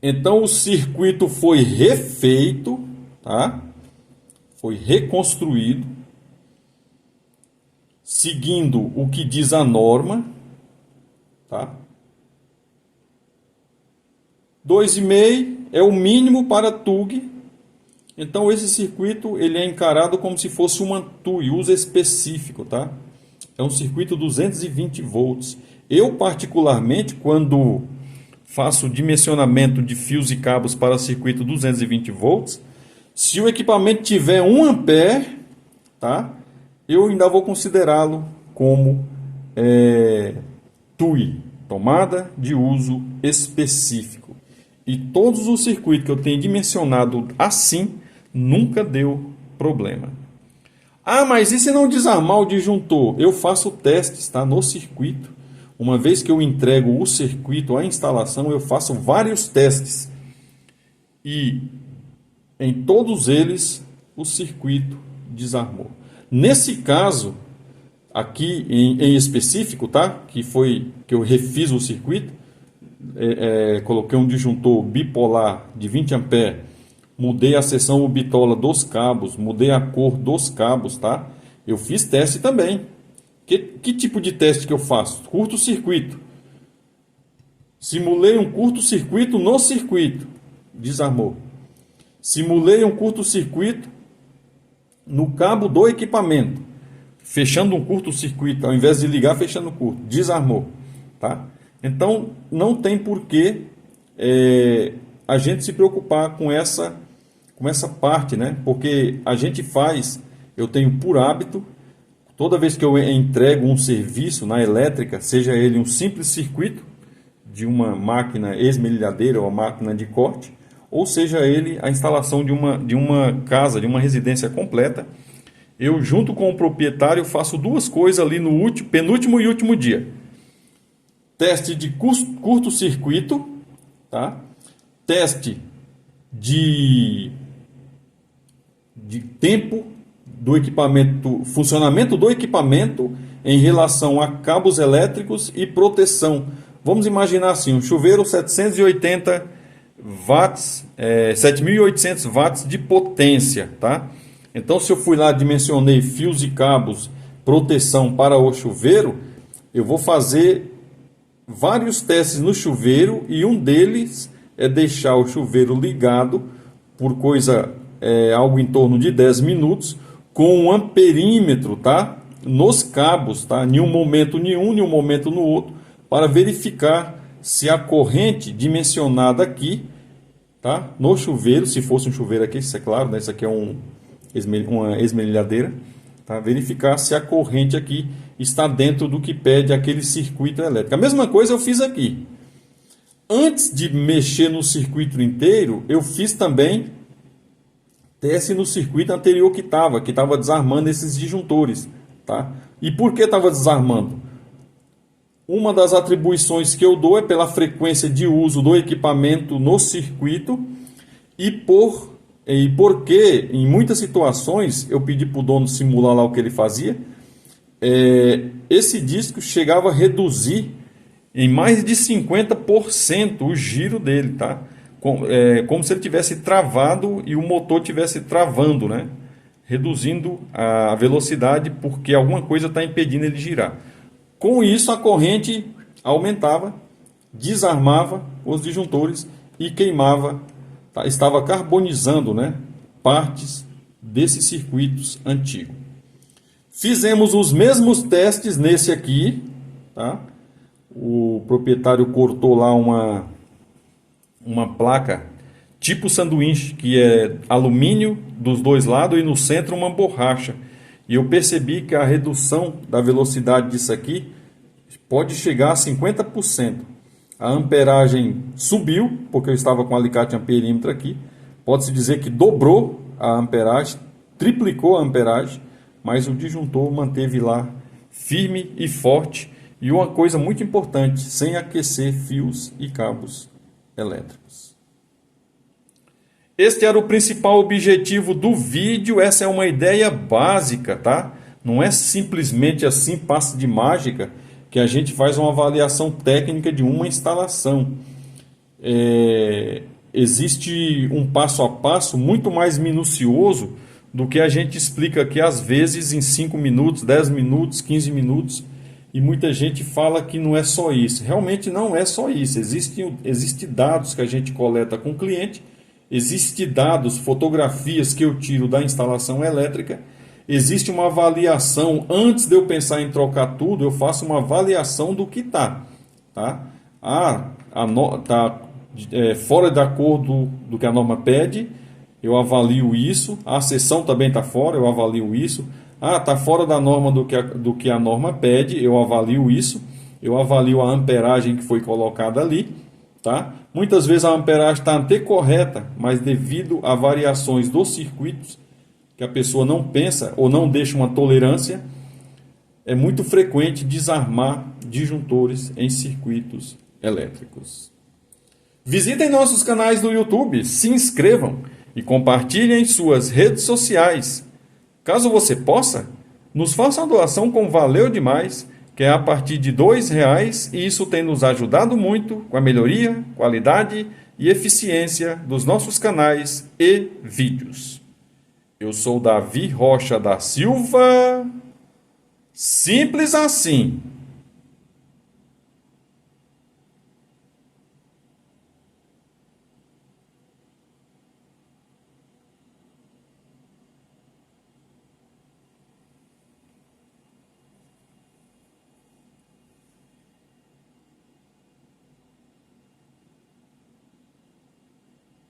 Então o circuito foi refeito, tá? Foi reconstruído, seguindo o que diz a norma, tá? 2,5 é o mínimo para TUG. Então esse circuito ele é encarado como se fosse uma TUG, uso específico, tá? É um circuito 220 volts. Eu particularmente, quando faço dimensionamento de fios e cabos para circuito 220 volts, se o equipamento tiver 1 ampere, tá? Eu ainda vou considerá-lo como TUI, tomada de uso específico. E todos os circuitos que eu tenho dimensionado assim, nunca deu problema. Ah, mas e se não desarmar o disjuntor? Eu faço testes, tá, no circuito. Uma vez que eu entrego o circuito, a instalação, eu faço vários testes. E em todos eles, o circuito desarmou. Nesse caso, aqui em específico, tá? Que foi que eu refiz o circuito, coloquei um disjuntor bipolar de 20 A, mudei a seção bitola dos cabos, mudei a cor dos cabos, tá? Eu fiz teste também. Que tipo de teste que eu faço? Curto-circuito. Simulei um curto-circuito no circuito, desarmou. Simulei um curto-circuito no cabo do equipamento, fechando um curto-circuito, ao invés de ligar, fechando o curto, desarmou, tá? Então, não tem porquê a gente se preocupar com essa parte, né? Porque a gente faz, eu tenho por hábito, toda vez que eu entrego um serviço na elétrica, seja ele um simples circuito de uma máquina esmerilhadeira ou máquina de corte, ou seja ele a instalação de uma casa, de uma residência completa, eu junto com o proprietário faço duas coisas ali no penúltimo e último dia. Teste de curto-circuito, tá? Teste de tempo do equipamento, funcionamento do equipamento em relação a cabos elétricos e proteção. Vamos imaginar assim, um chuveiro 780 watts, 7.800 watts de potência, tá? Então, se eu fui lá, dimensionei fios e cabos, proteção para o chuveiro, eu vou fazer vários testes no chuveiro e um deles é deixar o chuveiro ligado por algo em torno de 10 minutos com um amperímetro, tá? Nos cabos, tá? Em um momento em um momento no outro, para verificar se a corrente dimensionada aqui, tá? No chuveiro, se fosse um chuveiro aqui, isso é claro, né? Isso aqui é uma esmerilhadeira, tá? Verificar se a corrente aqui está dentro do que pede aquele circuito elétrico. A mesma coisa eu fiz aqui. Antes de mexer no circuito inteiro, eu fiz também teste no circuito anterior que estava desarmando esses disjuntores, tá? E por que estava desarmando? Uma das atribuições que eu dou é pela frequência de uso do equipamento no circuito e porque em muitas situações eu pedi para o dono simular lá o que ele fazia, esse disco chegava a reduzir em mais de 50% o giro dele, tá? Como se ele tivesse travado e o motor tivesse travando, né? Reduzindo a velocidade porque alguma coisa está impedindo ele de girar. Com isso, a corrente aumentava, desarmava os disjuntores e queimava, tá? Estava carbonizando, né, partes desses circuitos antigos. Fizemos os mesmos testes nesse aqui, tá? O proprietário cortou lá uma placa tipo sanduíche, que é alumínio dos dois lados e no centro uma borracha. E eu percebi que a redução da velocidade disso aqui pode chegar a 50%. A amperagem subiu, porque eu estava com o alicate amperímetro aqui. Pode-se dizer que dobrou a amperagem, triplicou a amperagem, mas o disjuntor manteve lá firme e forte. E uma coisa muito importante, sem aquecer fios e cabos elétricos. Este era o principal objetivo do vídeo. Essa é uma ideia básica, tá? Não é simplesmente assim, passe de mágica, que a gente faz uma avaliação técnica de uma instalação. existe um passo a passo muito mais minucioso do que a gente explica aqui, às vezes, em 5 minutos, 10 minutos, 15 minutos. E muita gente fala que não é só isso. Realmente não é só isso. Existem dados que a gente coleta com o cliente, existem dados, fotografias que eu tiro da instalação elétrica, existe uma avaliação. Antes de eu pensar em trocar tudo, eu faço uma avaliação do que está. Tá? Tá fora de acordo do que a norma pede, eu avalio isso. A seção também está fora, eu avalio isso. Está fora da norma do que a norma pede, eu avalio isso. Eu avalio a amperagem que foi colocada ali. Tá? Muitas vezes a amperagem está até correta, mas devido a variações dos circuitos, que a pessoa não pensa ou não deixa uma tolerância, é muito frequente desarmar disjuntores em circuitos elétricos. Visitem nossos canais do YouTube, se inscrevam e compartilhem em suas redes sociais. Caso você possa, nos faça uma doação com valeu demais, que é a partir de R$2, e isso tem nos ajudado muito com a melhoria, qualidade e eficiência dos nossos canais e vídeos. Eu sou Davi Rocha da Silva. Simples assim.